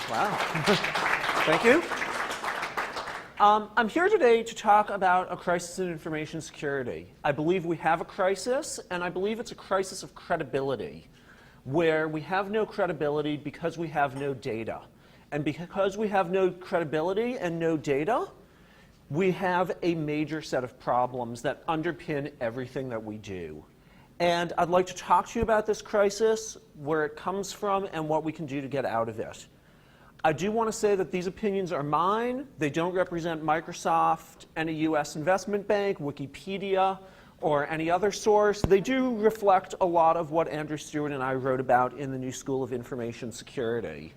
Wow. Thank you. I'm here today to talk about a crisis in information security. I believe we have a crisis, and I believe it's a crisis of credibility, where we have no credibility because we have no data. And because we have no credibility and no data, we have a major set of problems that underpin everything that we do. And I'd like to talk to you about this crisis, where it comes from, and what we can do to get out of it. I do want to say that these opinions are mine. They don't represent Microsoft, any US investment bank, Wikipedia, or any other source. They do reflect a lot of what Andrew Stewart and I wrote about in the New School of Information Security.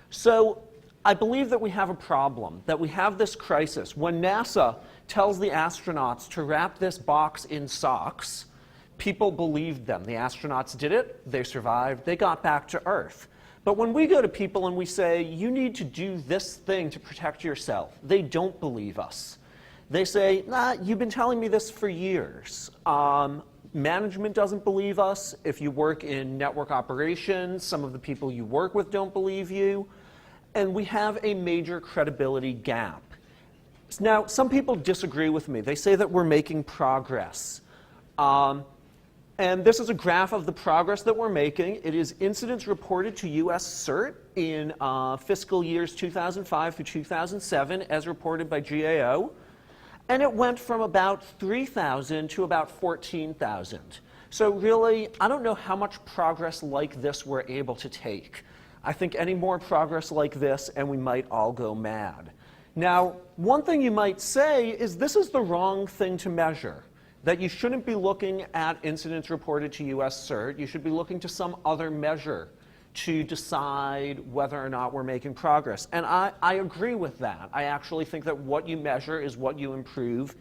So I believe that we have a problem, that we have this crisis. When NASA tells the astronauts to wrap this box in socks, people believed them. The astronauts did it, they survived, they got back to Earth. But when we go to people and we say, you need to do this thing to protect yourself, they don't believe us. They say, nah, you've been telling me this for years. Management doesn't believe us. If you work in network operations, some of the people you work with don't believe you. And we have a major credibility gap. Now, some people disagree with me. They say that we're making progress. And this is a graph of the progress that we're making. It is incidents reported to US CERT in fiscal years 2005 through 2007, as reported by GAO. And it went from about 3,000 to about 14,000. So really, I don't know how much progress like this we're able to take. I think any more progress like this, and we might all go mad. Now, one thing you might say is this is the wrong thing to measure. That you shouldn't be looking at incidents reported to US CERT. You should be looking to some other measure to decide whether or not we're making progress. And I agree with that. I actually think that what you measure is what you improve.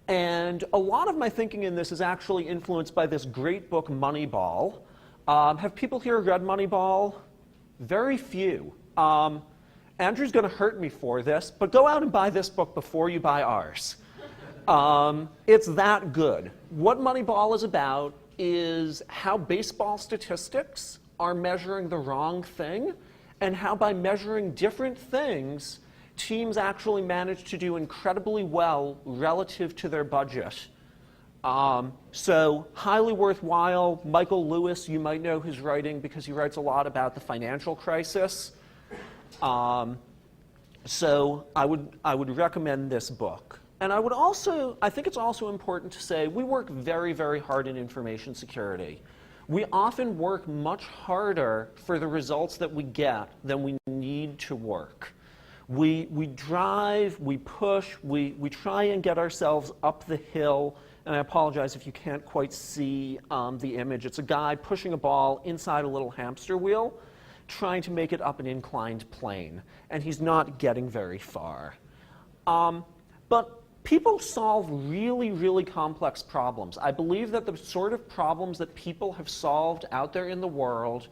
And a lot of my thinking in this is actually influenced by this great book, Moneyball. Have people here read Moneyball? Very few. Andrew's going to hurt me for this, but go out and buy this book before you buy ours. It's that good. What Moneyball is about is how baseball statistics are measuring the wrong thing, and how by measuring different things, teams actually manage to do incredibly well relative to their budget. So highly worthwhile. Michael Lewis, you might know his writing because he writes a lot about the financial crisis. So I would recommend this book. And I think it's also important to say we work very, very hard in information security. We often work much harder for the results that we get than we need to work. We drive, we push, we try and get ourselves up the hill. And I apologize if you can't quite see the image. It's a guy pushing a ball inside a little hamster wheel, trying to make it up an inclined plane. And he's not getting very far. But people solve really, really complex problems. I believe that the sort of problems that people have solved out there in the world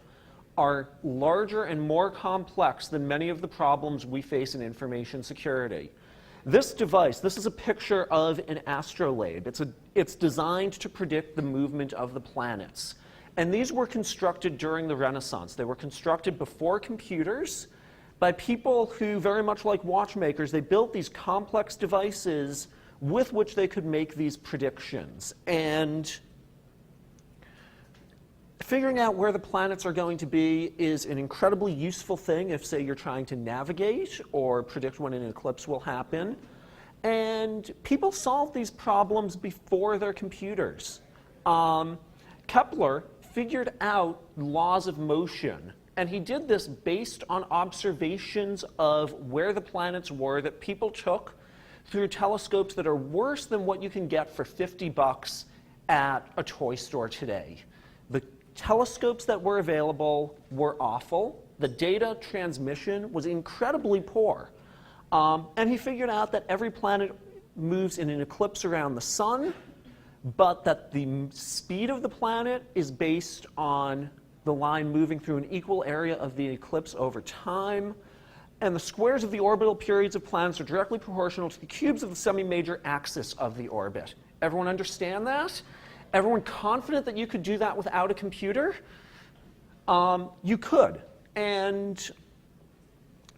are larger and more complex than many of the problems we face in information security. This device, this is a picture of an astrolabe. It's designed to predict the movement of the planets. And these were constructed during the Renaissance. They were constructed before computers by people who, very much like watchmakers, they built these complex devices with which they could make these predictions. And figuring out where the planets are going to be is an incredibly useful thing if, say, you're trying to navigate or predict when an eclipse will happen. And people solved these problems before their computers. Kepler figured out laws of motion. And he did this based on observations of where the planets were that people took through telescopes that are worse than what you can get for $50 at a toy store today. The telescopes that were available were awful. The data transmission was incredibly poor. And he figured out that every planet moves in an eclipse around the sun, but that the speed of the planet is based on the line moving through an equal area of the eclipse over time. And the squares of the orbital periods of planets are directly proportional to the cubes of the semi-major axis of the orbit. Everyone understand that? Everyone confident that you could do that without a computer? You could. And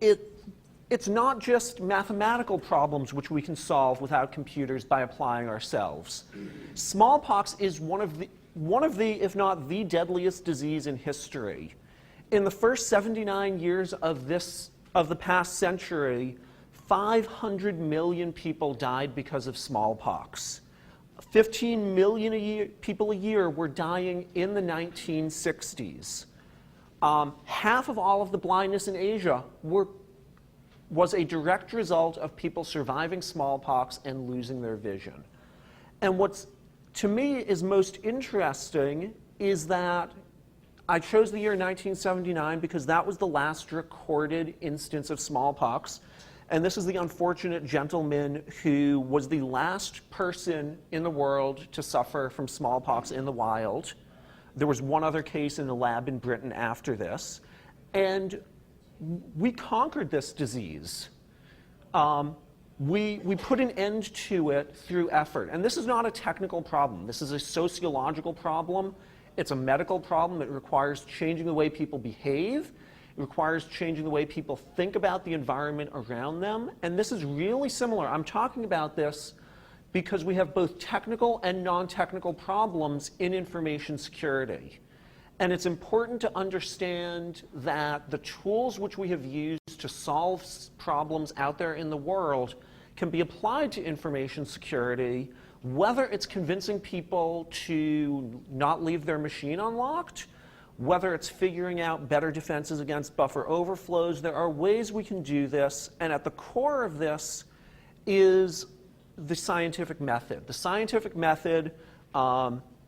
it's not just mathematical problems which we can solve without computers by applying ourselves. Smallpox is one of the, if not the deadliest disease in history. In the first 79 years of the past century, 500 million people died because of smallpox. 15 million people a year were dying in the 1960s. Half of all of the blindness in Asia was a direct result of people surviving smallpox and losing their vision. And what's, to me, is most interesting is that I chose the year 1979 because that was the last recorded instance of smallpox. And this is the unfortunate gentleman who was the last person in the world to suffer from smallpox in the wild. There was one other case in a lab in Britain after this. And we conquered this disease. We put an end to it through effort. And this is not a technical problem. This is a sociological problem. It's a medical problem. It requires changing the way people behave. It requires changing the way people think about the environment around them. And this is really similar. I'm talking about this because we have both technical and non-technical problems in information security. And it's important to understand that the tools which we have used to solve problems out there in the world can be applied to information security, whether it's convincing people to not leave their machine unlocked, whether it's figuring out better defenses against buffer overflows. There are ways we can do this, and at the core of this is the scientific method. The scientific method,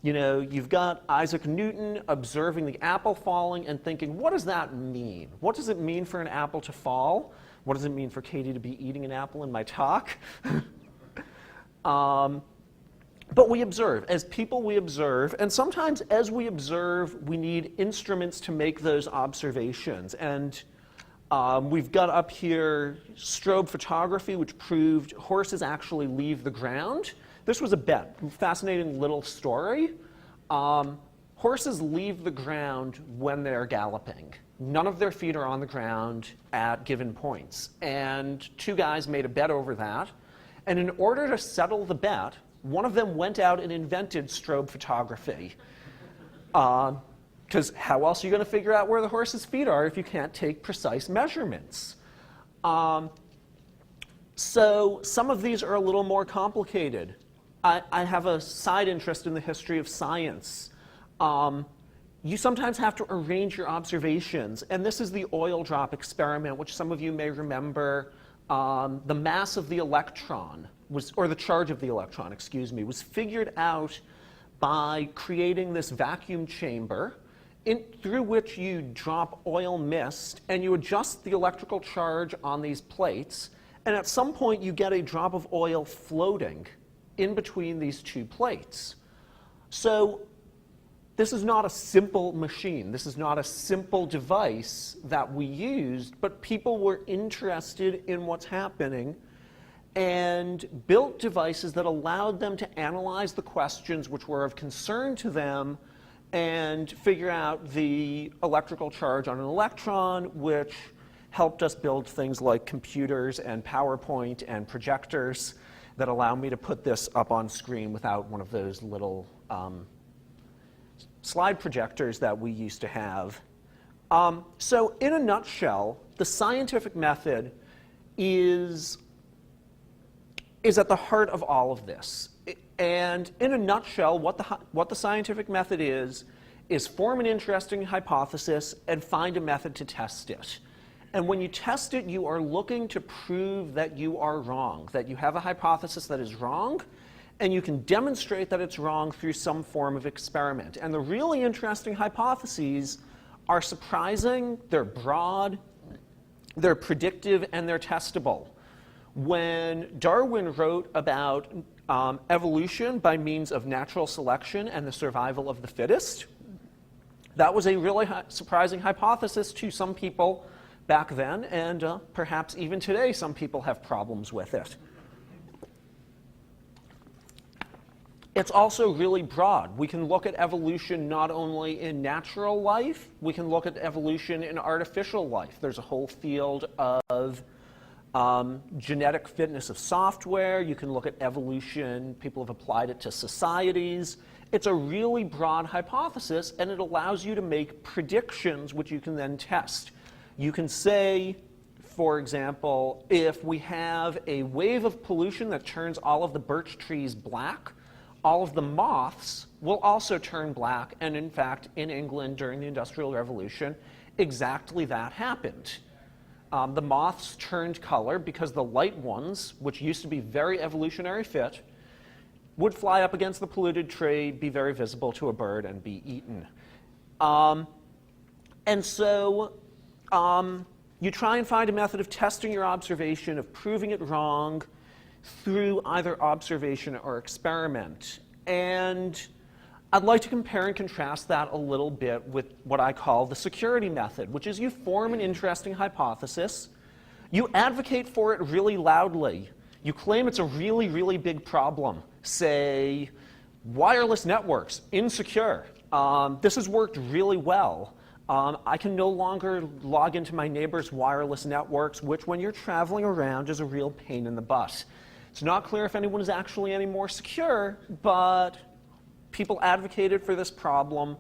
you've got Isaac Newton observing the apple falling and thinking, what does that mean? What does it mean for an apple to fall? What does it mean for Katie to be eating an apple in my talk? But we observe. As people, we observe. And sometimes as we observe, we need instruments to make those observations. And we've got up here strobe photography, which proved horses actually leave the ground. This was a bet. Fascinating little story. Horses leave the ground when they're galloping. None of their feet are on the ground at given points. And two guys made a bet over that. And in order to settle the bet, one of them went out and invented strobe photography. Because how else are you going to figure out where the horse's feet are if you can't take precise measurements? So some of these are a little more complicated. I have a side interest in the history of science. You sometimes have to arrange your observations. And this is the oil drop experiment, which some of you may remember. The mass of the electron, or the charge of the electron, was figured out by creating this vacuum chamber through which you drop oil mist and you adjust the electrical charge on these plates. And at some point, you get a drop of oil floating in between these two plates. So this is not a simple machine. This is not a simple device that we used, but people were interested in what's happening and built devices that allowed them to analyze the questions which were of concern to them and figure out the electrical charge on an electron, which helped us build things like computers and PowerPoint and projectors that allow me to put this up on screen without one of those little slide projectors that we used to have. So in a nutshell, the scientific method is at the heart of all of this. And in a nutshell, what the scientific method is form an interesting hypothesis and find a method to test it. And when you test it, you are looking to prove that you are wrong, that you have a hypothesis that is wrong, and you can demonstrate that it's wrong through some form of experiment. And the really interesting hypotheses are surprising, they're broad, they're predictive, and they're testable. When Darwin wrote about evolution by means of natural selection and the survival of the fittest, that was a really surprising hypothesis to some people back then, and perhaps even today some people have problems with it. it's also really broad. We can look at evolution not only in natural life, we can look at evolution in artificial life. There's a whole field of genetic fitness of software. You can look at evolution. People have applied it to societies. It's a really broad hypothesis, and it allows you to make predictions, which you can then test. You can say, for example, if we have a wave of pollution that turns all of the birch trees black, all of the moths will also turn black. And in fact, in England during the Industrial Revolution, exactly that happened. The moths turned color because the light ones, which used to be very evolutionary fit, would fly up against the polluted tree, be very visible to a bird, and be eaten. And so you try and find a method of testing your observation, of proving it wrong through either observation or experiment. And I'd like to compare and contrast that a little bit with what I call the security method, which is you form an interesting hypothesis, you advocate for it really loudly, you claim it's a really, really big problem. Say, wireless networks, insecure. This has worked really well. I can no longer log into my neighbor's wireless networks, which when you're traveling around is a real pain in the butt. It's not clear if anyone is actually any more secure, but people advocated for this problem.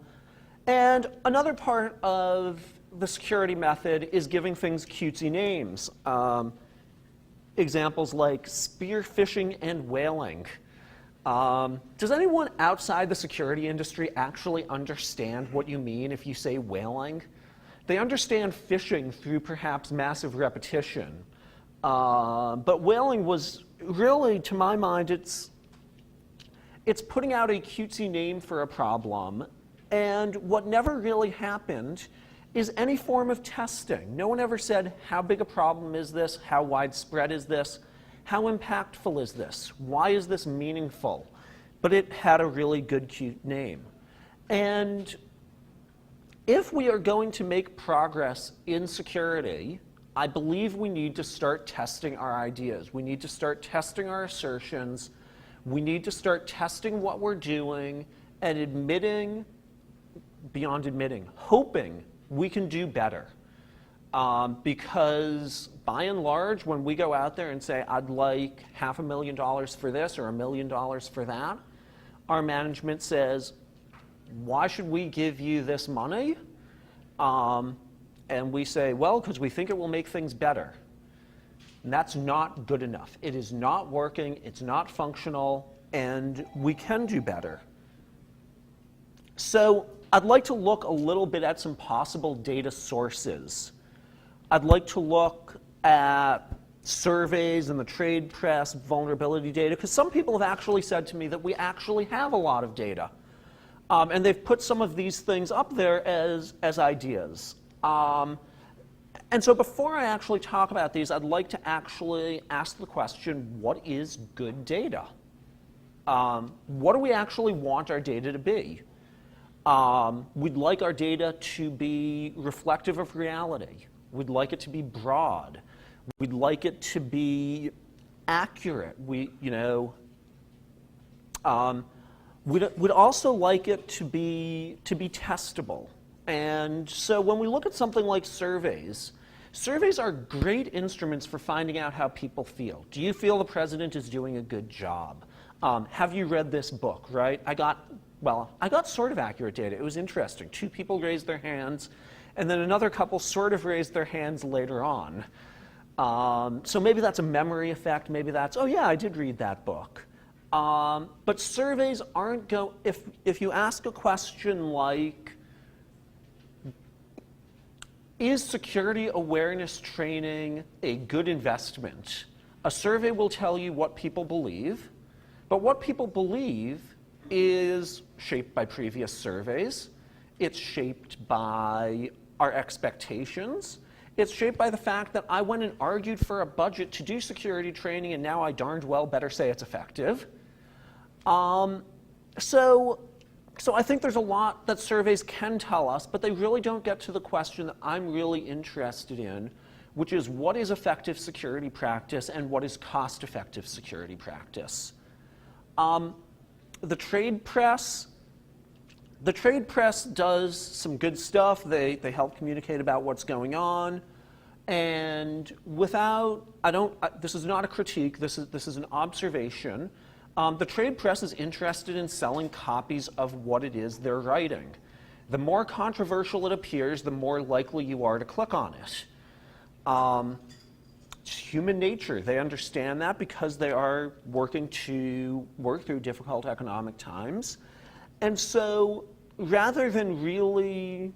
And another part of the security method is giving things cutesy names. Examples like spear phishing and whaling. Does anyone outside the security industry actually understand what you mean if you say whaling? They understand phishing through perhaps massive repetition. But whaling was really, to my mind, it's putting out a cutesy name for a problem. And what never really happened is any form of testing. No one ever said, how big a problem is this? How widespread is this? How impactful is this? Why is this meaningful? But it had a really good, cute name. And if we are going to make progress in security, I believe we need to start testing our ideas. We need to start testing our assertions. We need to start testing what we're doing and admitting, beyond admitting, hoping we can do better. Because by and large, when we go out there and say, I'd like $500,000 for this or $1 million for that, our management says, why should we give you this money? And we say, well, because we think it will make things better. And that's not good enough. It is not working, it's not functional, and we can do better. So I'd like to look a little bit at some possible data sources. I'd like to look at surveys and the trade press, vulnerability data, because some people have actually said to me that we actually have a lot of data. And they've put some of these things up there as ideas. And so before I actually talk about these, I'd like to actually ask the question, what is good data? What do we actually want our data to be? We'd like our data to be reflective of reality. We'd like it to be broad. We'd like it to be accurate. We'd also like it to be testable. And so when we look at something like surveys, surveys are great instruments for finding out how people feel. Do you feel the president is doing a good job? Have you read this book, right? I got sort of accurate data. It was interesting. 2 people raised their hands, and then another couple sort of raised their hands later on. So maybe that's a memory effect. Maybe that's, oh yeah, I did read that book. But surveys aren't if you ask a question like, is security awareness training a good investment? A survey will tell you what people believe, but what people believe is shaped by previous surveys. It's shaped by our expectations. It's shaped by the fact that I went and argued for a budget to do security training, and now I darned well better say it's effective. So I think there's a lot that surveys can tell us, but they really don't get to the question that I'm really interested in, which is what is effective security practice and what is cost-effective security practice. the trade press does some good stuff. They help communicate about what's going on. And this is not a critique, this is an observation. The trade press is interested in selling copies of what it is they're writing. The more controversial it appears, the more likely you are to click on it. It's human nature. They understand that because they are working to work through difficult economic times. And so rather than really,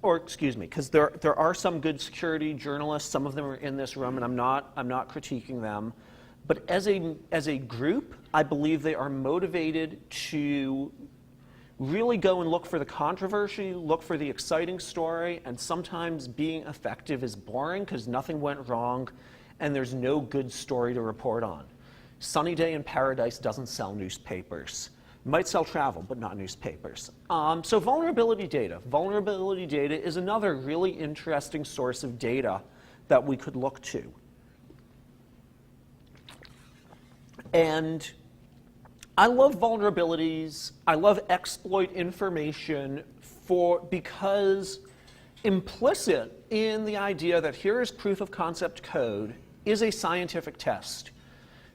or excuse me, because there are some good security journalists, some of them are in this room, and I'm not critiquing them. But as a group, I believe they are motivated to really go and look for the controversy, look for the exciting story, and sometimes being effective is boring because nothing went wrong and there's no good story to report on. Sunny Day in Paradise doesn't sell newspapers. It might sell travel, but not newspapers. So vulnerability data. Vulnerability data is another really interesting source of data that we could look to. And I love vulnerabilities. I love exploit information because implicit in the idea that here is proof of concept code is a scientific test.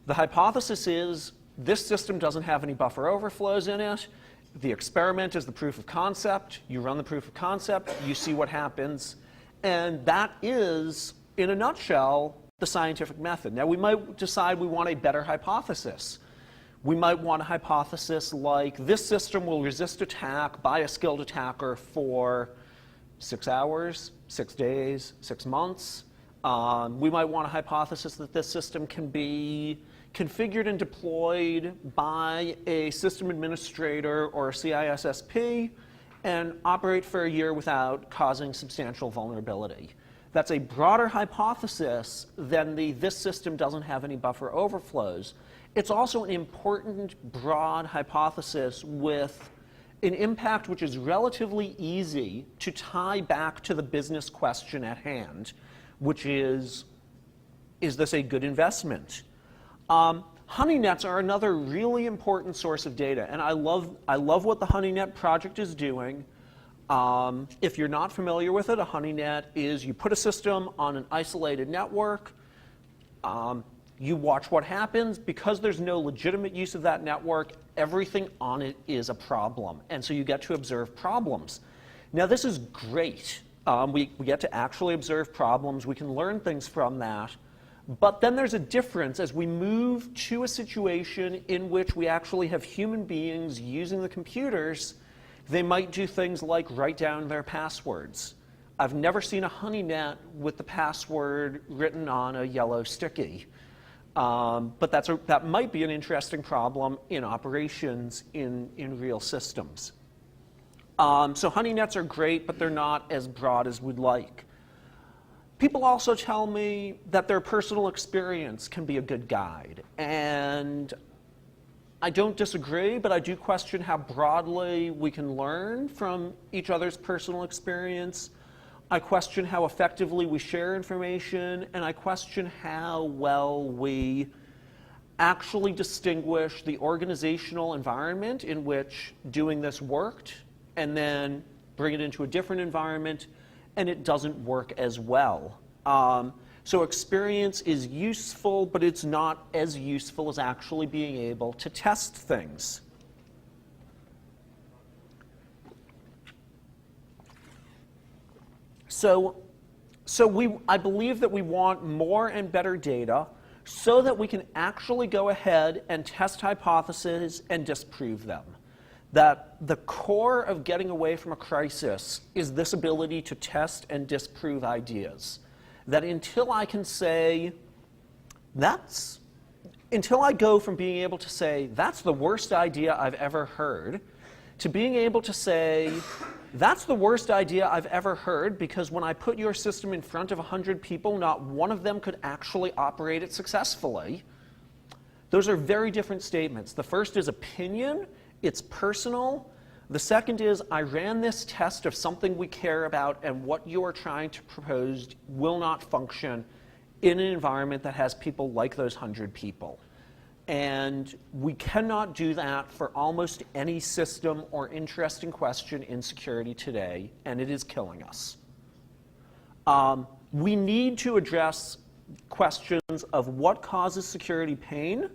The hypothesis is this system doesn't have any buffer overflows in it. The experiment is the proof of concept. You run the proof of concept, you see what happens. And that is, in a nutshell, the scientific method. Now, we might decide we want a better hypothesis. We might want a hypothesis like this system will resist attack by a skilled attacker for 6 hours, 6 days, 6 months. We might want a hypothesis that this system can be configured and deployed by a system administrator or a CISSP and operate for a year without causing substantial vulnerability. That's a broader hypothesis than this system doesn't have any buffer overflows. It's also an important broad hypothesis with an impact which is relatively easy to tie back to the business question at hand, which is this a good investment? HoneyNets are another really important source of data, and I love what the HoneyNet project is doing. If you're not familiar with it, a HoneyNet is you put a system on an isolated network, you watch what happens. Because there's no legitimate use of that network, everything on it is a problem, and so you get to observe problems. Now, this is great. We get to actually observe problems. We can learn things from that. But then there's a difference as we move to a situation in which we actually have human beings using the computers. They might do things like write down their passwords. I've never seen a HoneyNet with the password written on a yellow sticky. But that might be an interesting problem in operations in real systems. So HoneyNets are great, but they're not as broad as we'd like. People also tell me that their personal experience can be a good guide. And I don't disagree, but I do question how broadly we can learn from each other's personal experience. I question how effectively we share information, and I question how well we actually distinguish the organizational environment in which doing this worked, and then bring it into a different environment, and it doesn't work as well. So experience is useful, but it's not as useful as actually being able to test things. I believe that we want more and better data so that we can actually go ahead and test hypotheses and disprove them. That the core of getting away from a crisis is this ability to test and disprove ideas. That until I can say, until I go from being able to say, that's the worst idea I've ever heard, to being able to say, that's the worst idea I've ever heard because when I put your system in front of 100 people, not one of them could actually operate it successfully. Those are very different statements. The first is opinion. It's personal. The second is, I ran this test of something we care about, and what you are trying to propose will not function in an environment that has people like those 100 people. And we cannot do that for almost any system or interesting question in security today, and it is killing us. We need to address questions of what causes security pain.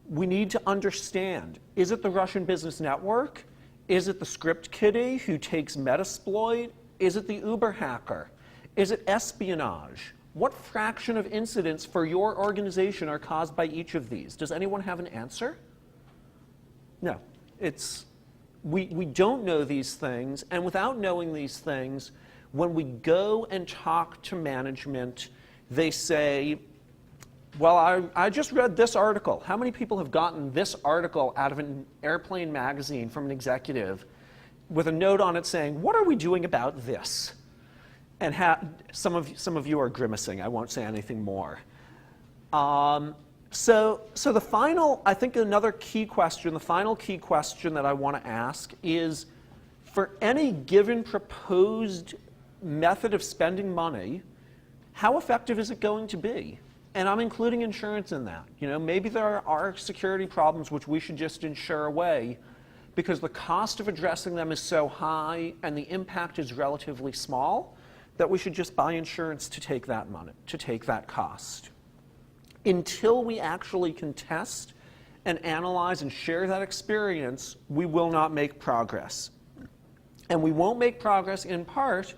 We need to understand, is it the Russian business network? Is it the script kiddie who takes Metasploit? Is it the Uber hacker? Is it espionage? What fraction of incidents for your organization are caused by each of these? Does anyone have an answer? No. We don't know these things, and without knowing these things, when we go and talk to management, they say, well, I just read this article. How many people have gotten this article out of an airplane magazine from an executive with a note on it saying, what are we doing about this? And some of you are grimacing. I won't say anything more. So the final, I think another key question, the final key question that I want to ask is, for any given proposed method of spending money, how effective is it going to be? And I'm including insurance in that. You know, maybe there are security problems which we should just insure away because the cost of addressing them is so high and the impact is relatively small that we should just buy insurance to take that money, to take that cost. Until we actually can test and analyze and share that experience, we will not make progress. And we won't make progress in part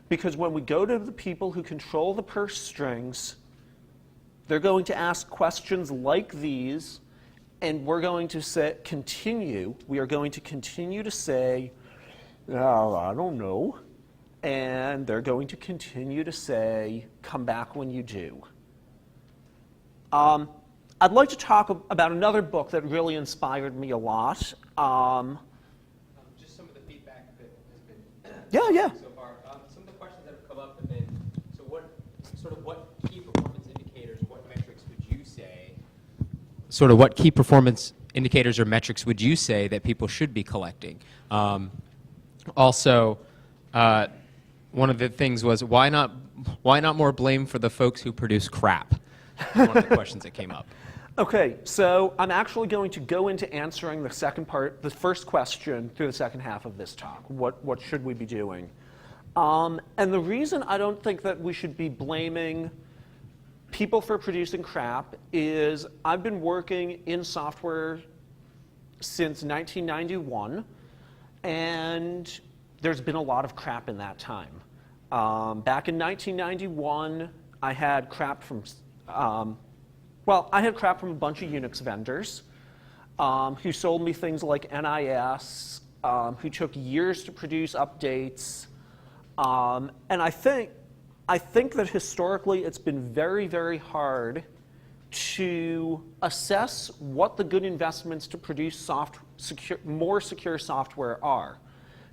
because when we go to the people who control the purse strings, they're going to ask questions like these, and we're going to we are going to continue to say, oh, I don't know. And they're going to continue to say, come back when you do. I'd like to talk about another book that really inspired me a lot. Just some of the feedback that has been so far. Some of the questions that have come up have been, so what key performance indicators, what metrics would you say? Sort of what key performance indicators or metrics would you say that people should be collecting? Also, one of the things was, why not more blame for the folks who produce crap? One of the questions that came up. Okay, so I'm actually going to go into answering the first question through the second half of this talk. What should we be doing? And the reason I don't think that we should be blaming people for producing crap is I've been working in software since 1991, and there's been a lot of crap in that time. Back in 1991, I had crap from a bunch of Unix vendors who sold me things like NIS, who took years to produce updates. And I think that historically it's been very, very hard to assess what the good investments to produce more secure software are.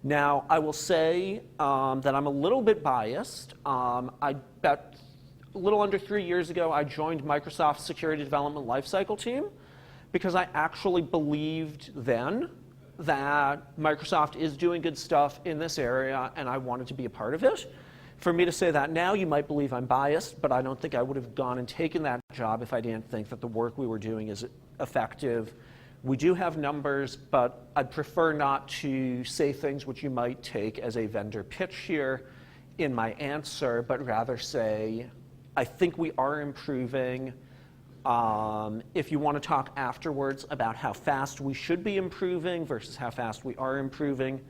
Now, I will say that I'm a little bit biased. About a little under 3 years ago, I joined Microsoft's Security Development Lifecycle team because I actually believed then that Microsoft is doing good stuff in this area, and I wanted to be a part of it. For me to say that now, you might believe I'm biased, but I don't think I would have gone and taken that job if I didn't think that the work we were doing is effective. We do have numbers, but I'd prefer not to say things which you might take as a vendor pitch here in my answer, but rather say, I think we are improving. If you want to talk afterwards about how fast we should be improving versus how fast we are improving,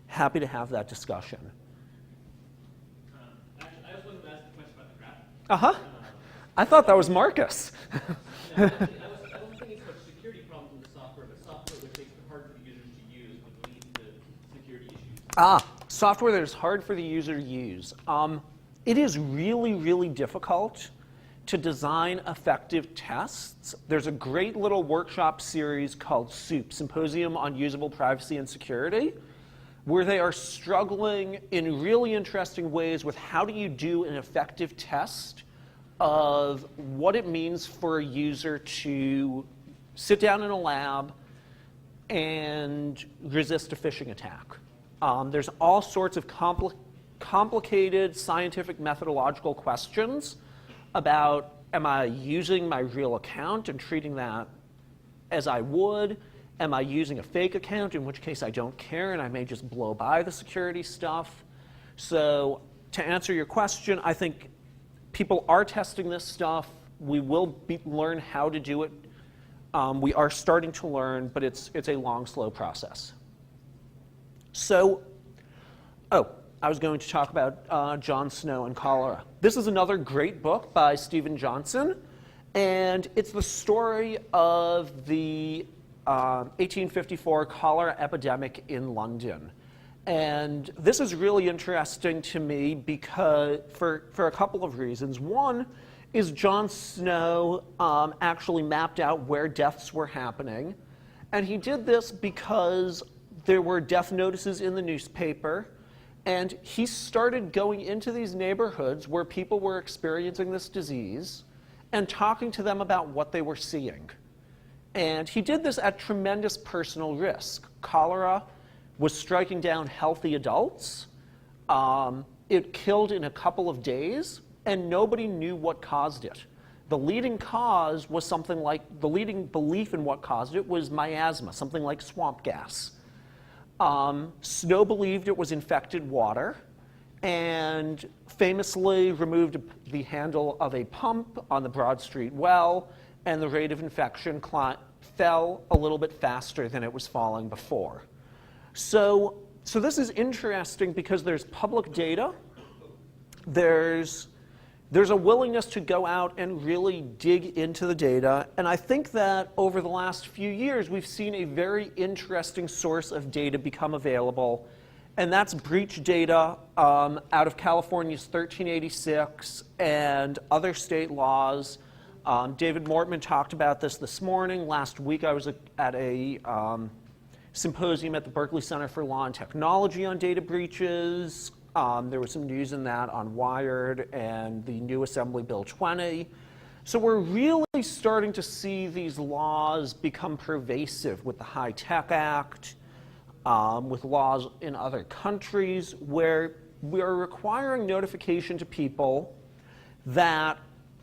happy to have that discussion. Actually, I just wanted to ask a question about the crap. Uh-huh. I thought that was Marcus. I don't think it's much security problems with the software, but software which makes it hard for the users to use would lead to security issues. Software that is hard for the user to use. It is really, really difficult to design effective tests. There's a great little workshop series called SOUP, Symposium on Usable Privacy and Security, where they are struggling in really interesting ways with how do you do an effective test of what it means for a user to sit down in a lab and resist a phishing attack. There's all sorts of complicated scientific methodological questions about am I using my real account and treating that as I would? Am I using a fake account, in which case I don't care and I may just blow by the security stuff? So to answer your question, I think people are testing this stuff. We will learn how to do it. We are starting to learn, but it's a long, slow process. So, I was going to talk about Jon Snow and cholera. This is another great book by Stephen Johnson, and it's the story of the 1854 cholera epidemic in London. And this is really interesting to me because for a couple of reasons. One is Jon Snow actually mapped out where deaths were happening, and he did this because there were death notices in the newspaper, and he started going into these neighborhoods where people were experiencing this disease and talking to them about what they were seeing. And he did this at tremendous personal risk. Cholera was striking down healthy adults. It killed in a couple of days, and nobody knew what caused it. The leading cause was something like, the leading belief in what caused it was miasma, something like swamp gas. Snow believed it was infected water, and famously removed the handle of a pump on the Broad Street well, and the rate of infection fell a little bit faster than it was falling before. So this is interesting because there's public data, there's a willingness to go out and really dig into the data, and I think that over the last few years we've seen a very interesting source of data become available, and that's breach data out of California's 1386 and other state laws. David Mortman talked about this morning. Last week I was at a symposium at the Berkeley Center for Law and Technology on data breaches. There was some news in that on Wired and the new Assembly Bill 20. So we're really starting to see these laws become pervasive with the HITECH Act, with laws in other countries where we are requiring notification to people that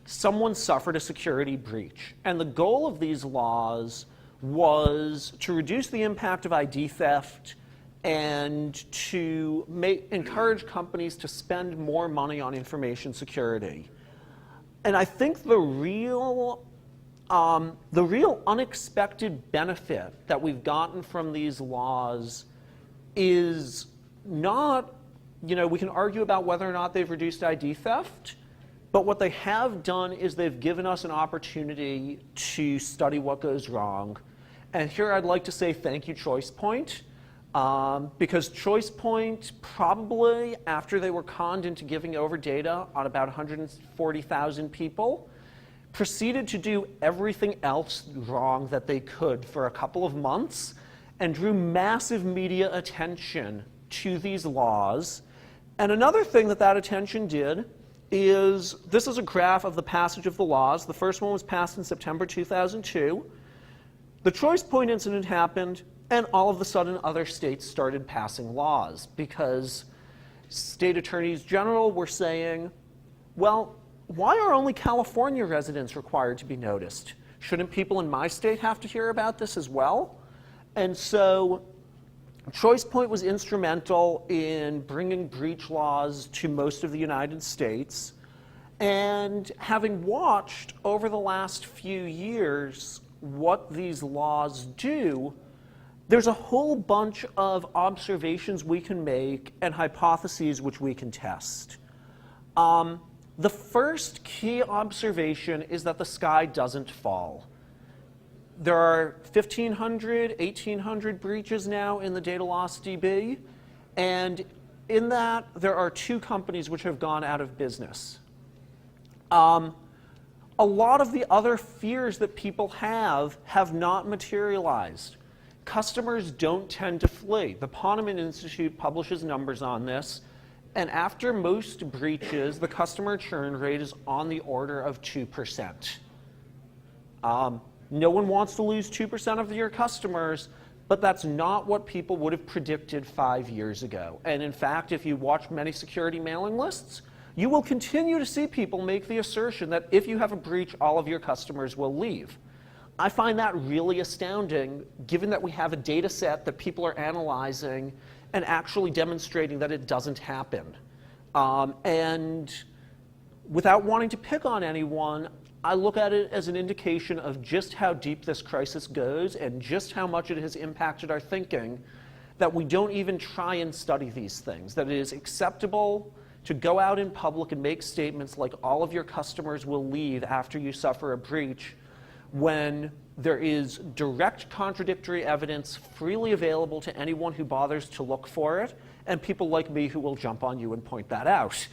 someone suffered a security breach. And the goal of these laws was to reduce the impact of ID theft and to encourage companies to spend more money on information security. And I think the real unexpected benefit that we've gotten from these laws is not, we can argue about whether or not they've reduced ID theft, but what they have done is they've given us an opportunity to study what goes wrong. And here I'd like to say thank you, ChoicePoint, because ChoicePoint probably, after they were conned into giving over data on about 140,000 people, proceeded to do everything else wrong that they could for a couple of months and drew massive media attention to these laws. And another thing that attention did is, this is a graph of the passage of the laws. The first one was passed in September 2002. The ChoicePoint incident happened, and all of a sudden other states started passing laws because state attorneys general were saying, well, why are only California residents required to be noticed? Shouldn't people in my state have to hear about this as well? And so ChoicePoint was instrumental in bringing breach laws to most of the United States. And having watched over the last few years what these laws do, there's a whole bunch of observations we can make and hypotheses which we can test. The first key observation is that the sky doesn't fall. There are 1,500, 1,800 breaches now in the data loss DB, and in that there are 2 companies which have gone out of business. A lot of the other fears that people have not materialized. Customers don't tend to flee. The Ponemon Institute publishes numbers on this, and after most breaches, the customer churn rate is on the order of 2%. No one wants to lose 2% of your customers, but that's not what people would have predicted 5 years ago. And in fact, if you watch many security mailing lists, you will continue to see people make the assertion that if you have a breach, all of your customers will leave. I find that really astounding, given that we have a data set that people are analyzing and actually demonstrating that it doesn't happen. And without wanting to pick on anyone, I look at it as an indication of just how deep this crisis goes and just how much it has impacted our thinking, that we don't even try and study these things, that it is acceptable to go out in public and make statements like all of your customers will leave after you suffer a breach, when there is direct contradictory evidence freely available to anyone who bothers to look for it, and people like me who will jump on you and point that out.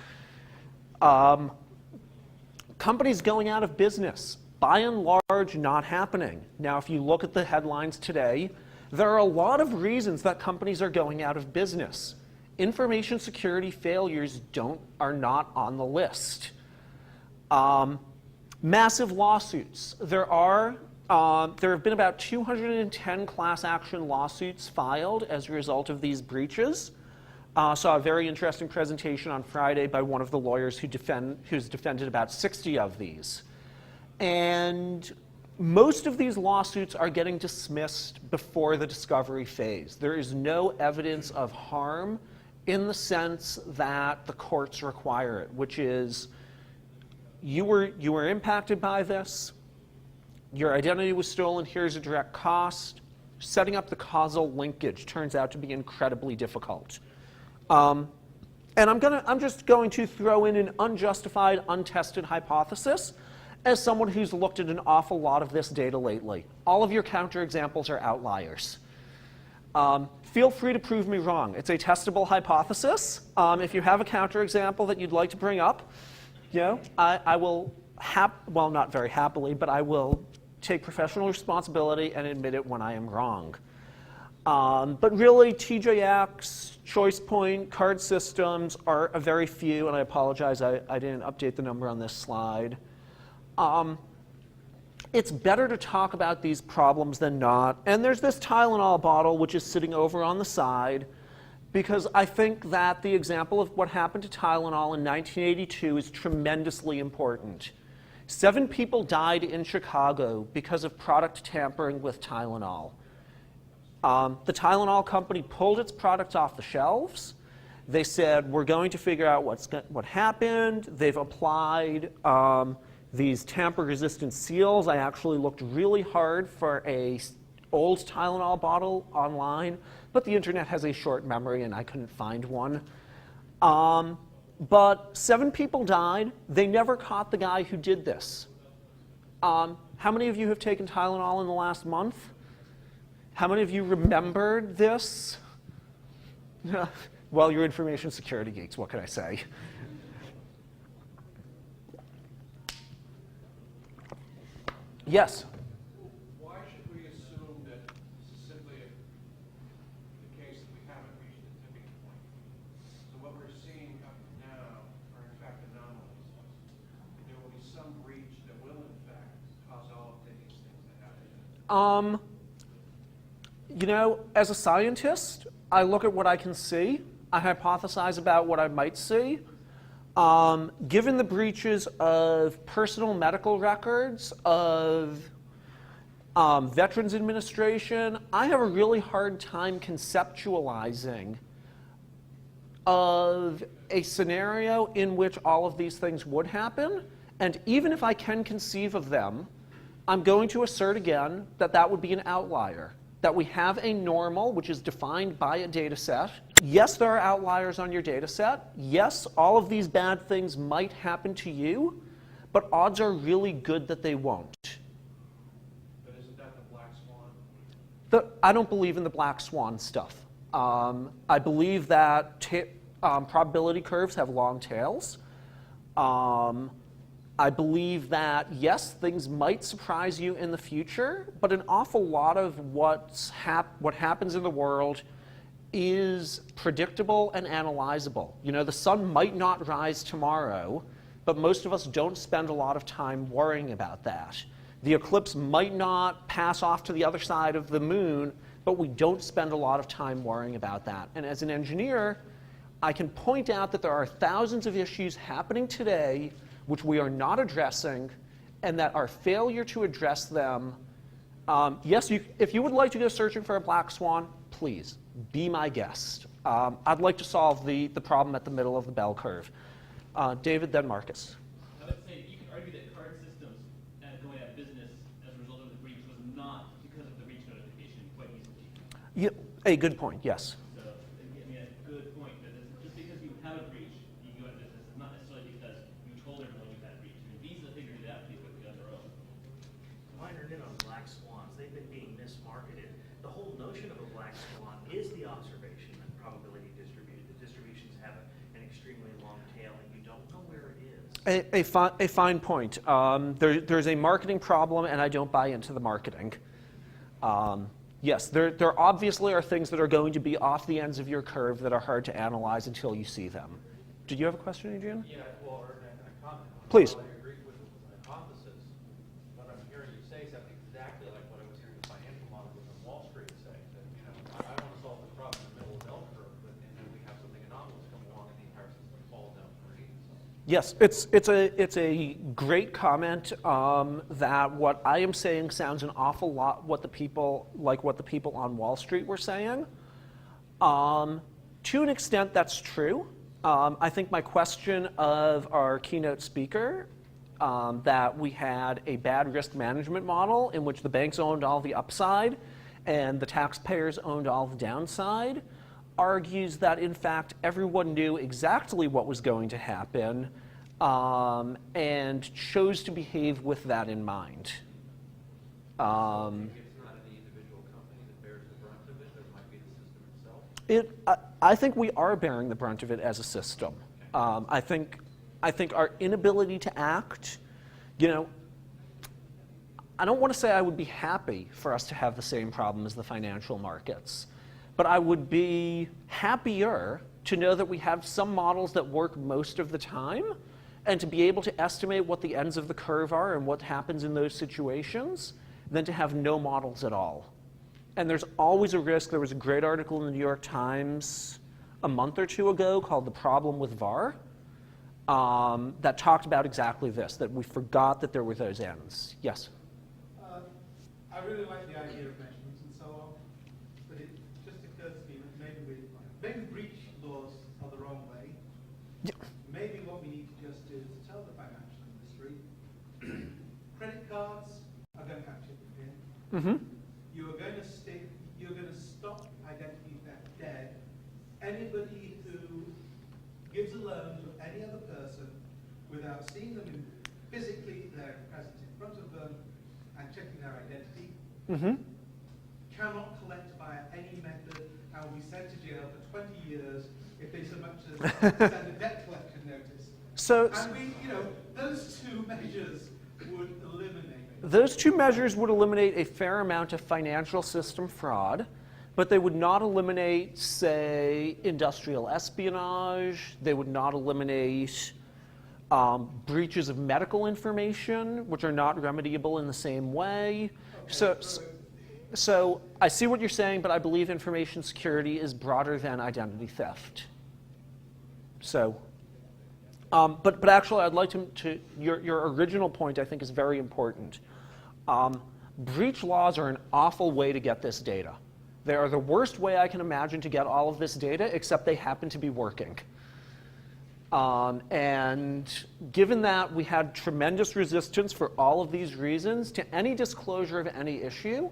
Companies going out of business, by and large, not happening. Now, if you look at the headlines today, there are a lot of reasons that companies are going out of business. Information security failures are not on the list. Massive lawsuits. There have been about 210 class action lawsuits filed as a result of these breaches. Saw a very interesting presentation on Friday by one of the lawyers who's defended about 60 of these. And most of these lawsuits are getting dismissed before the discovery phase. There is no evidence of harm in the sense that the courts require it, which is you were impacted by this, your identity was stolen, here's a direct cost. Setting up the causal linkage turns out to be incredibly difficult. And I'm just going to throw in an unjustified, untested hypothesis as someone who's looked at an awful lot of this data lately. All of your counterexamples are outliers. Feel free to prove me wrong. It's a testable hypothesis. If you have a counterexample that you'd like to bring up, I will, well, not very happily, but I will take professional responsibility and admit it when I am wrong. But really, TJX, ChoicePoint, Card Systems are a very few, and I apologize, I didn't update the number on this slide. It's better to talk about these problems than not. And there's this Tylenol bottle, which is sitting over on the side, because I think that the example of what happened to Tylenol in 1982 is tremendously important. 7 people died in Chicago because of product tampering with Tylenol. The Tylenol company pulled its products off the shelves. They said, we're going to figure out what happened. They've applied these tamper-resistant seals. I actually looked really hard for an old Tylenol bottle online, but the internet has a short memory and I couldn't find one. But 7 people died. They never caught the guy who did this. How many of you have taken Tylenol in the last month? How many of you remembered this? Well, you're information security geeks, what can I say? Yes? Why should we assume that this is simply the case that we haven't reached the tipping point? So what we're seeing up now are in fact anomalies. There will be some breach that will in fact cause all of these things to happen. As a scientist, I look at what I can see. I hypothesize about what I might see. Given the breaches of personal medical records, of Veterans Administration, I have a really hard time conceptualizing of a scenario in which all of these things would happen. And even if I can conceive of them, I'm going to assert again that that would be an outlier. That we have a normal, which is defined by a data set. Yes, there are outliers on your data set. Yes, all of these bad things might happen to you, but odds are really good that they won't. But isn't that the black swan? I don't believe in the black swan stuff. I believe that probability curves have long tails. I believe that, yes, things might surprise you in the future, but an awful lot of what happens in the world is predictable and analyzable. The sun might not rise tomorrow, but most of us don't spend a lot of time worrying about that. The eclipse might not pass off to the other side of the moon, but we don't spend a lot of time worrying about that. And as an engineer, I can point out that there are thousands of issues happening today which we are not addressing, and that our failure to address them, yes, if you would like to go searching for a black swan, please, be my guest. I'd like to solve the problem at the middle of the bell curve. David, then Marcus. I would say you could argue that card systems going out of business as a result of the breach was not because of the breach notification quite easily. Yeah, a good point, yes. So, I mean, a good point. That just because you have a breach, you go out of business, is not necessarily because you told everyone you had a breach. I mean, Visa figured it out pretty quickly on their own. Minor in on black swans, they've been being mismarketed. The whole notion of a black swan is the observation and probability distributed. The distributions have an extremely long tail, and you don't know where it is. A fine point. There's a marketing problem, and I don't buy into the marketing. Yes, there obviously are things that are going to be off the ends of your curve that are hard to analyze until you see them. Did you have a question, Adrian? Yeah, well, or a comment. Please. While I agree with the hypothesis, what I'm hearing you say sounds exactly like what I was hearing the financial model within Wall Street say, that, I want to solve this problem in the middle of the bell curve, and then we have something anomalous come along and the entire system falls down underneath. So. Yes, it's a great comment that what I am saying sounds an awful lot what the people on Wall Street were saying. To an extent, that's true. I think my question of our keynote speaker, that we had a bad risk management model in which the banks owned all the upside and the taxpayers owned all the downside, argues that in fact everyone knew exactly what was going to happen and chose to behave with that in mind. It's not any individual company that bears the brunt of it, it might be the system itself. I think we are bearing the brunt of it as a system. I think our inability to act, I don't want to say I would be happy for us to have the same problem as the financial markets, but I would be happier to know that we have some models that work most of the time, and to be able to estimate what the ends of the curve are and what happens in those situations, than to have no models at all. And there's always a risk. There was a great article in the New York Times a month or two ago called The Problem with VAR that talked about exactly this, that we forgot that there were those ends. Yes? I really like the idea of measurements and so on, but it just occurs to me that maybe breach laws are the wrong way. Yeah. Maybe what we need to just do is tell the financial industry, credit cards are going to have chip and pin. Mm-hmm. You're going to stop identity theft dead. Anybody who gives a loan to any other person without seeing them physically, they're present in front of them and checking their identity, cannot collect by any method and will be sent to jail for 20 years if they so much as send a debt collection notice. And those two measures would eliminate. Those two measures would eliminate a fair amount of financial system fraud, but they would not eliminate, say, industrial espionage. They would not eliminate breaches of medical information, which are not remediable in the same way. So I see what you're saying, but I believe information security is broader than identity theft. So, but actually, I'd like to your original point, I think, is very important. Breach laws are an awful way to get this data. They are the worst way I can imagine to get all of this data, except they happen to be working. And given that we had tremendous resistance for all of these reasons to any disclosure of any issue,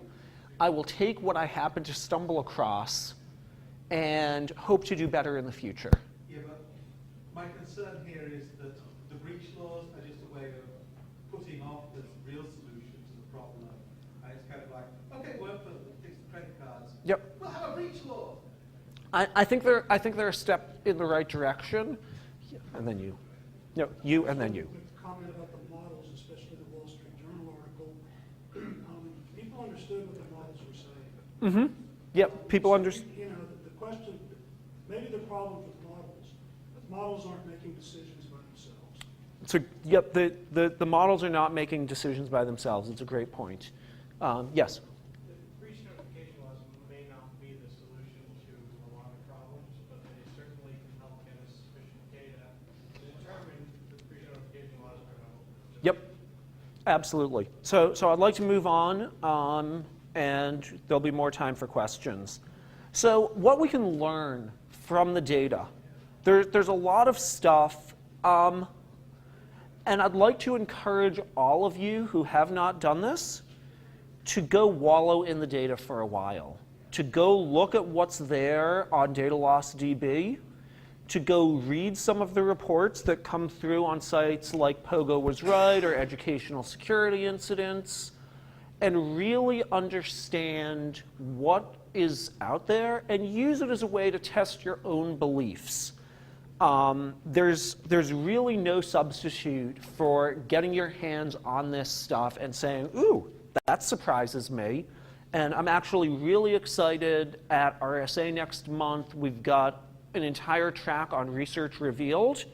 I will take what I happen to stumble across and hope to do better in the future. Yeah, but my concern here is that the breach laws are just a way of putting off the real solution to the problem. And it's kind of like, okay, work for fix the credit cards. Yep. We'll have a breach law. I think they're a step in the right direction. And then you. No, you and then you. Comment about the models, especially the Wall Street Journal article. People understood what the models were saying. Mm-hmm. Yep, people understand. The question, maybe the problem with models aren't making decisions by themselves. So, yep, the models are not making decisions by themselves. It's a great point. Yes? The breach notification laws may not be the solution to a lot of problems, but they certainly can help absolutely. So I'd like to move on, and there'll be more time for questions. So what we can learn from the data, there's a lot of stuff, and I'd like to encourage all of you who have not done this to go wallow in the data for a while, to go look at what's there on DataLossDB, to go read some of the reports that come through on sites like Pogo Was Right or Educational Security Incidents, and really understand what is out there and use it as a way to test your own beliefs. There's really no substitute for getting your hands on this stuff and saying, ooh, that surprises me. And I'm actually really excited at RSA next month. We've got an entire track on Research Revealed,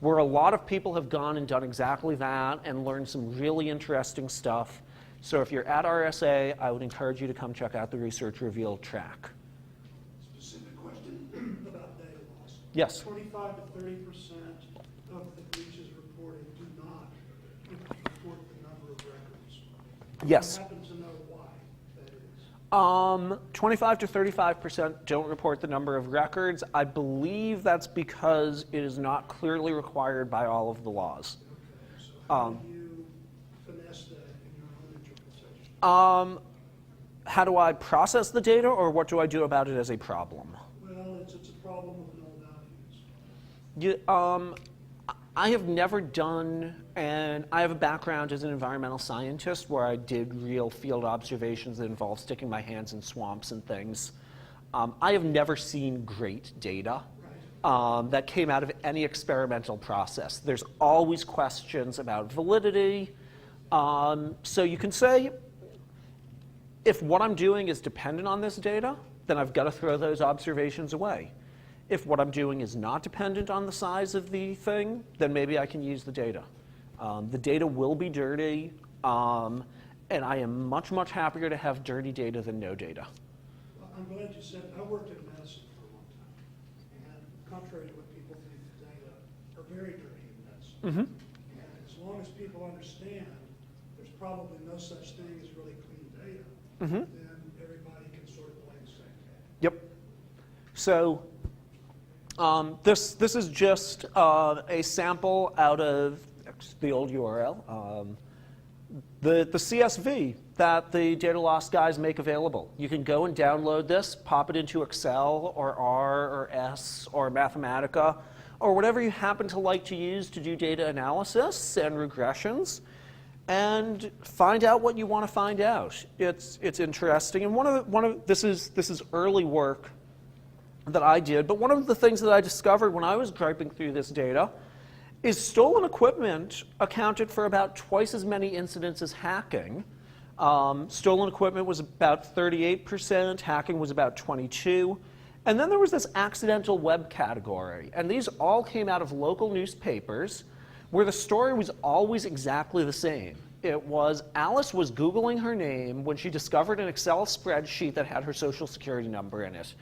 where a lot of people have gone and done exactly that and learned some really interesting stuff. So if you're at RSA, I would encourage you to come check out the Research Revealed track. Specific question about data loss. Yes. 25 to 30% of the breaches reported do not report the number of records. Yes. I happen to know why that is. 25 to 35% don't report the number of records. I believe that's because it is not clearly required by all of the laws. Okay, so how do you finesse that in your own interpretation? How do I process the data, or what do I do about it as a problem? Well, it's a problem of null values. I have never done, and I have a background as an environmental scientist where I did real field observations that involved sticking my hands in swamps and things. I have never seen great data that came out of any experimental process. There's always questions about validity. So you can say, if what I'm doing is dependent on this data, then I've got to throw those observations away. If what I'm doing is not dependent on the size of the thing, then maybe I can use the data. The data will be dirty, and I am much, much happier to have dirty data than no data. Well, I'm glad you said, I worked in medicine for a long time, and contrary to what people think, the data are very dirty in medicine. And as long as people understand there's probably no such thing as really clean data, then everybody can sort of play the same game. Yep. So this is just a sample out of the old URL, the CSV that the data loss guys make available. You can go and download this, pop it into Excel or R or S or Mathematica or whatever you happen to like to use to do data analysis and regressions, and find out what you want to find out. It's interesting, and this is early work that I did, but one of the things that I discovered when I was griping through this data is stolen equipment accounted for about twice as many incidents as hacking. Stolen equipment was about 38%, hacking was about 22%, and then there was this accidental web category, and these all came out of local newspapers where the story was always exactly the same. It was Alice was Googling her name when she discovered an Excel spreadsheet that had her social security number in it.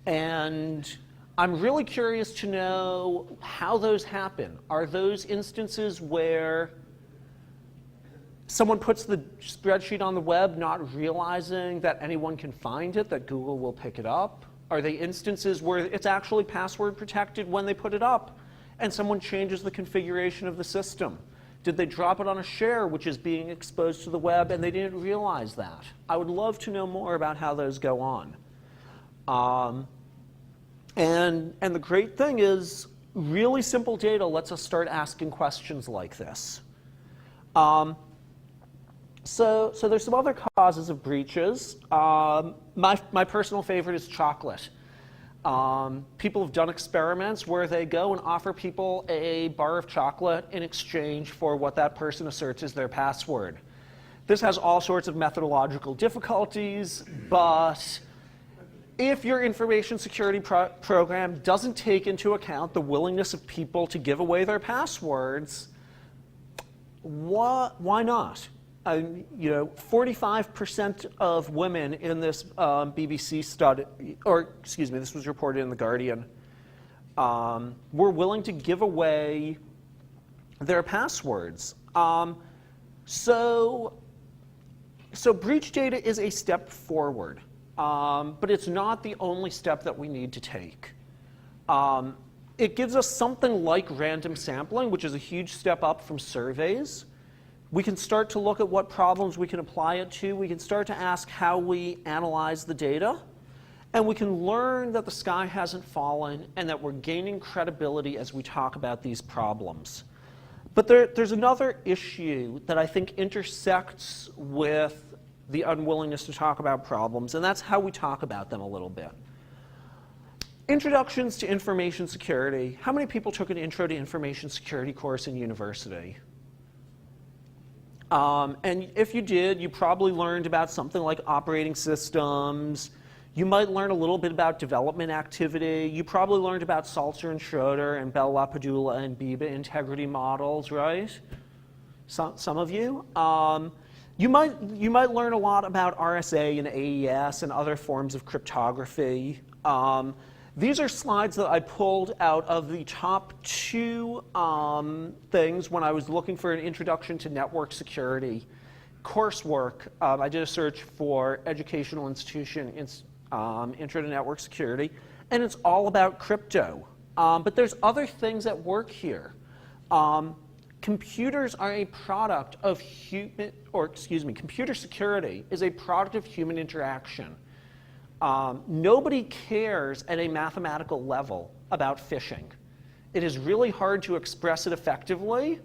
And I'm really curious to know how those happen. Are those instances where someone puts the spreadsheet on the web not realizing that anyone can find it, that Google will pick it up? Are they instances where it's actually password protected when they put it up and someone changes the configuration of the system? Did they drop it on a share which is being exposed to the web and they didn't realize that? I would love to know more about how those go on. And the great thing is, really simple data lets us start asking questions like this. So there's some other causes of breaches. My personal favorite is chocolate. People have done experiments where they go and offer people a bar of chocolate in exchange for what that person asserts is their password. This has all sorts of methodological difficulties, but if your information security program doesn't take into account the willingness of people to give away their passwords, why not? 45% of women in this BBC study, or excuse me, this was reported in The Guardian, were willing to give away their passwords. So breach data is a step forward, but it's not the only step that we need to take. It gives us something like random sampling, which is a huge step up from surveys. We can start to look at what problems we can apply it to. We can start to ask how we analyze the data. And we can learn that the sky hasn't fallen and that we're gaining credibility as we talk about these problems. But there's another issue that I think intersects with the unwillingness to talk about problems, and that's how we talk about them a little bit. Introductions to information security. How many people took an intro to information security course in university? And if you did, you probably learned about something like operating systems. You might learn a little bit about development activity. You probably learned about Salzer and Schroeder and Bell LaPadula and Biba integrity models, right? Some of you. You might learn a lot about RSA and AES and other forms of cryptography. These are slides that I pulled out of the top 2 things when I was looking for an introduction to network security coursework. I did a search for educational institution intro to network security, and it's all about crypto. But there's other things at work here. Computers are a product of computer security is a product of human interaction. Nobody cares at a mathematical level about phishing. It is really hard to express it effectively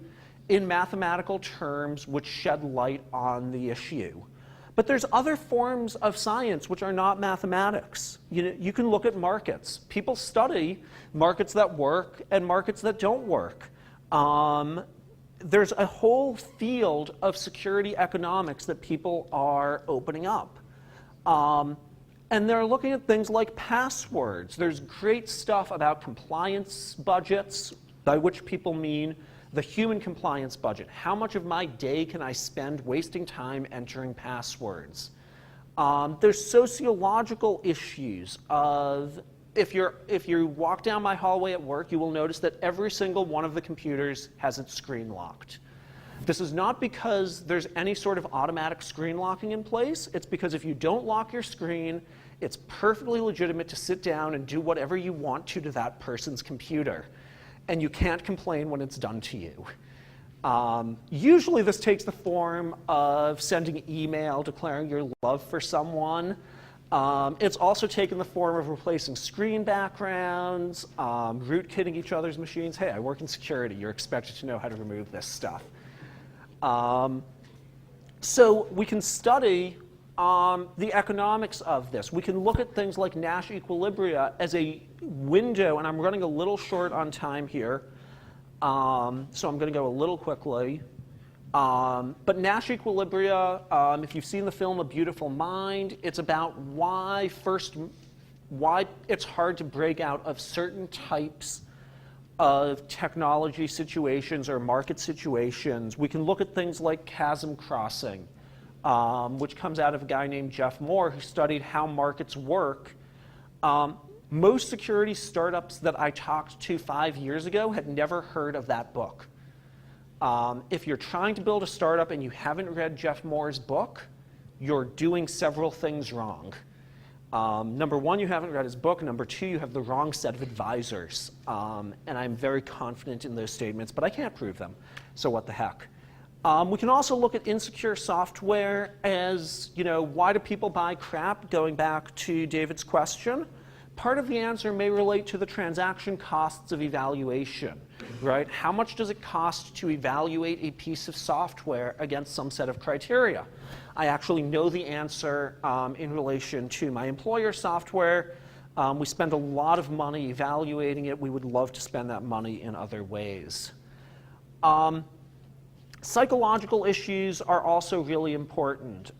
in mathematical terms which shed light on the issue. But there's other forms of science which are not mathematics. You can look at markets. People study markets that work and markets that don't work. There's a whole field of security economics that people are opening up. And they're looking at things like passwords. There's great stuff about compliance budgets, by which people mean the human compliance budget. How much of my day can I spend wasting time entering passwords? There's sociological issues of, if you walk down my hallway at work, you will notice that every single one of the computers has its screen locked. This is not because there's any sort of automatic screen locking in place. It's because if you don't lock your screen, it's perfectly legitimate to sit down and do whatever you want to that person's computer. And you can't complain when it's done to you. Usually this takes the form of sending email declaring your love for someone. It's also taken the form of replacing screen backgrounds, rootkitting each other's machines. Hey, I work in security. You're expected to know how to remove this stuff. So we can study the economics of this. We can look at things like Nash equilibria as a window, and I'm running a little short on time here, so I'm going to go a little quickly. But Nash equilibria, if you've seen the film A Beautiful Mind, it's about why it's hard to break out of certain types of technology situations or market situations. We can look at things like chasm crossing, which comes out of a guy named Jeff Moore who studied how markets work. Most security startups that I talked to 5 years ago had never heard of that book. If you're trying to build a startup and you haven't read Jeff Moore's book, you're doing several things wrong. Number one, you haven't read his book. Number two, you have the wrong set of advisors. And I'm very confident in those statements, but I can't prove them, so what the heck. We can also look at insecure software as, why do people buy crap, going back to David's question. Part of the answer may relate to the transaction costs of evaluation, right? How much does it cost to evaluate a piece of software against some set of criteria? I actually know the answer in relation to my employer software. We spend a lot of money evaluating it. We would love to spend that money in other ways. Psychological issues are also really important.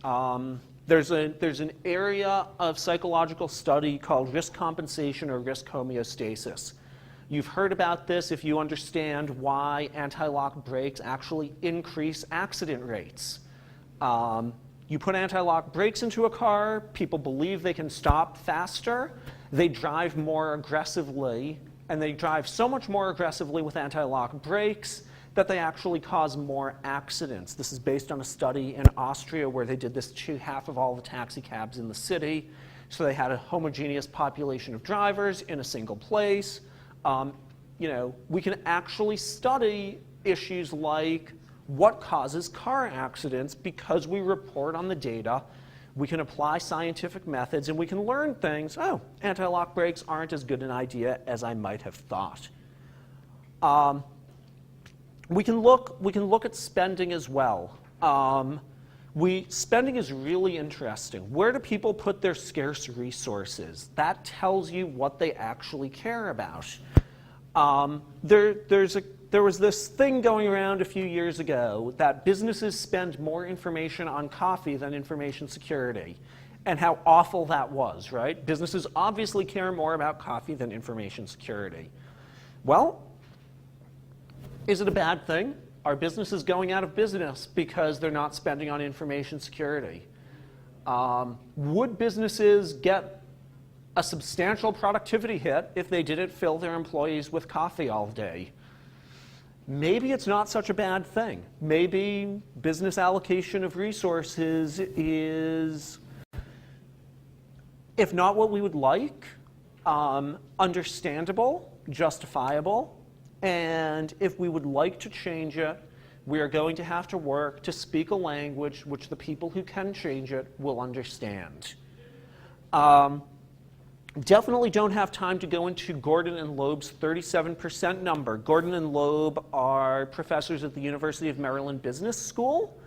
There's an area of psychological study called risk compensation or risk homeostasis. You've heard about this if you understand why anti-lock brakes actually increase accident rates. You put anti-lock brakes into a car, people believe they can stop faster, they drive more aggressively, and they drive so much more aggressively with anti-lock brakes that they actually cause more accidents. This is based on a study in Austria where they did this to half of all the taxi cabs in the city. So they had a homogeneous population of drivers in a single place. You know, we can actually study issues like what causes car accidents because we report on the data. We can apply scientific methods, and we can learn things. Oh, anti-lock brakes aren't as good an idea as I might have thought. We can look at spending as well. Spending is really interesting. Where do people put their scarce resources? That tells you what they actually care about. There was this thing going around a few years ago that businesses spend more information on coffee than information security, and how awful that was, right? Businesses obviously care more about coffee than information security. Well, is it a bad thing? Are businesses going out of business because they're not spending on information security? Would businesses get a substantial productivity hit if they didn't fill their employees with coffee all day? Maybe it's not such a bad thing. Maybe business allocation of resources is, if not what we would like, understandable, justifiable, and if we would like to change it, we are going to have to work to speak a language which the people who can change it will understand. Definitely don't have time to go into Gordon and Loeb's 37% number. Gordon and Loeb are professors at the University of Maryland Business School,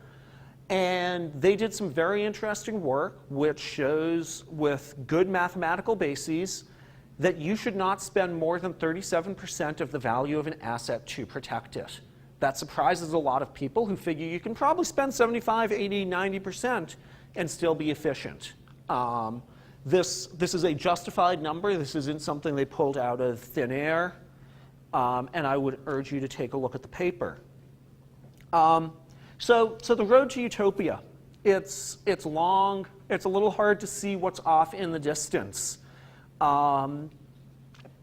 and they did some very interesting work which shows with good mathematical bases that you should not spend more than 37% of the value of an asset to protect it. That surprises a lot of people who figure you can probably spend 75, 80, 90% and still be efficient. This is a justified number. This isn't something they pulled out of thin air, and I would urge you to take a look at the paper. So the road to utopia, it's long. It's a little hard to see what's off in the distance.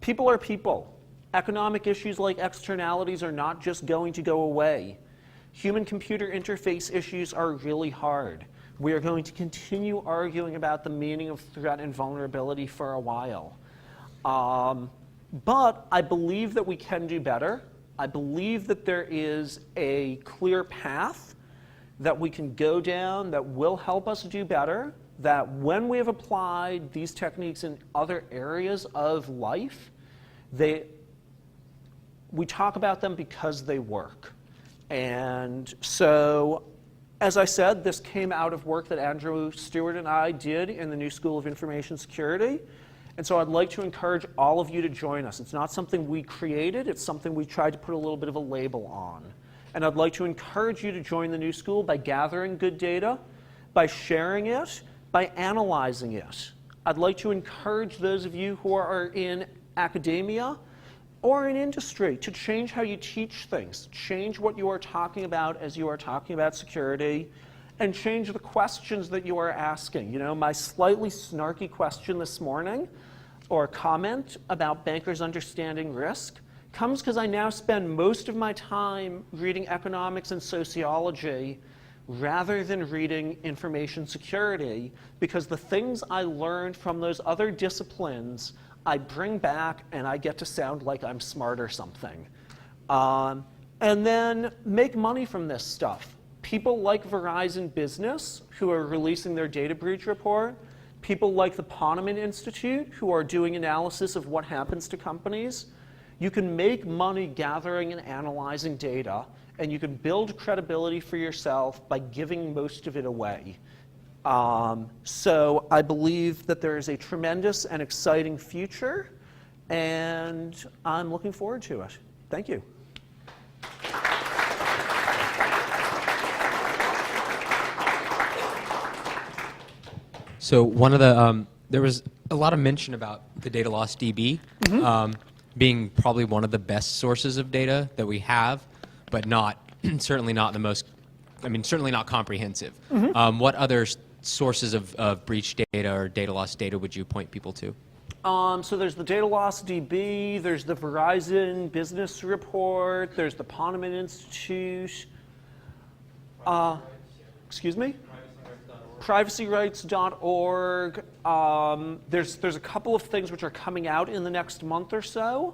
People are people. Economic issues like externalities are not just going to go away. Human-computer interface issues are really hard. We are going to continue arguing about the meaning of threat and vulnerability for a while. But I believe that we can do better. I believe that there is a clear path that we can go down that will help us do better, that when we have applied these techniques in other areas of life, we talk about them because they work. And so, as I said, this came out of work that Andrew Stewart and I did in the New School of Information Security. And so I'd like to encourage all of you to join us. It's not something we created. It's something we tried to put a little bit of a label on. And I'd like to encourage you to join the New School by gathering good data, by sharing it, by analyzing it. I'd like to encourage those of you who are in academia or in industry to change how you teach things, change what you are talking about as you are talking about security, and change the questions that you are asking. You know, my slightly snarky question this morning, or comment about bankers understanding risk, comes because I now spend most of my time reading economics and sociology rather than reading information security, because the things I learned from those other disciplines I bring back and I get to sound like I'm smart or something. And then make money from this stuff. People like Verizon Business, who are releasing their data breach report, people like the Ponemon Institute, who are doing analysis of what happens to companies. You can make money gathering and analyzing data, and you can build credibility for yourself by giving most of it away. So I believe that there is a tremendous and exciting future, and I'm looking forward to it. Thank you. So one of the, there was a lot of mention about the data loss DB being probably one of the best sources of data that we have, but not, certainly not the most, I mean, certainly not comprehensive. What other sources of breach data or data loss data would you point people to? So there's the Data Loss DB, there's the Verizon Business Report, there's the Ponemon Institute. Excuse me? PrivacyRights.org. There's a couple of things which are coming out in the next month or so.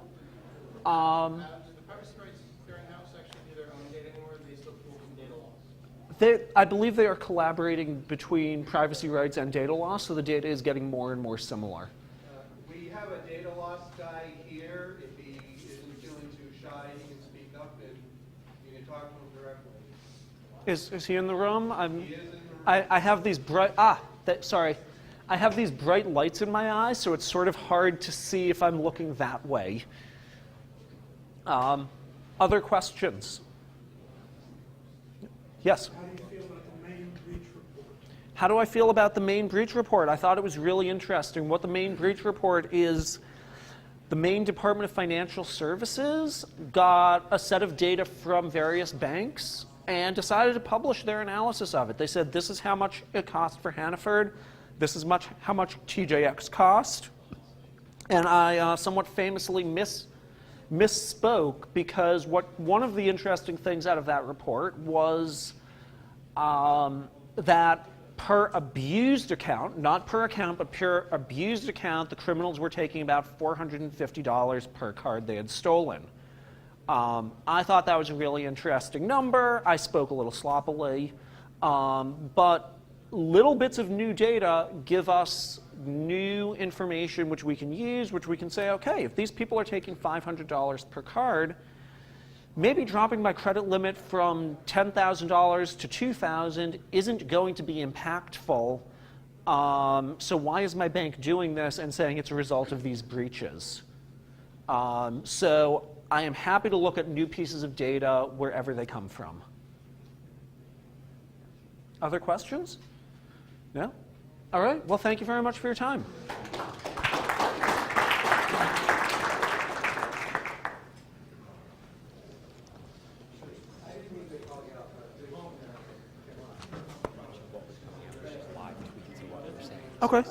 Does the Privacy Rights Clearinghouse actually do their own data anymore, or do they still pull from data loss? I believe they are collaborating between privacy rights and data loss, so the data is getting more and more similar. We have a data loss guy here. If he isn't feeling too shy, he can speak up and you can talk to him directly. Is he in the room? He is in the room. I have these bright, sorry. I have these bright lights in my eyes, so it's sort of hard to see if I'm looking that way. Other questions? Yes? How do you feel about the main breach report? How do I feel about the Maine breach report? I thought it was really interesting. What the Maine breach report is, the Maine Department of Financial Services got a set of data from various banks and decided to publish their analysis of it. They said, this is how much it cost for Hannaford. This is how much TJX cost. And I somewhat famously misspoke because one of the interesting things out of that report was that per abused account, not per account, but per abused account, the criminals were taking about $450 per card they had stolen. I thought that was a really interesting number. I spoke a little sloppily, but little bits of new data give us new information which we can use, which we can say, okay, if these people are taking $500 per card, maybe dropping my credit limit from $10,000 to $2,000 isn't going to be impactful. So why is my bank doing this and saying it's a result of these breaches? So I am happy to look at new pieces of data wherever they come from. Other questions? No? All right. Well, thank you very much for your time. Okay.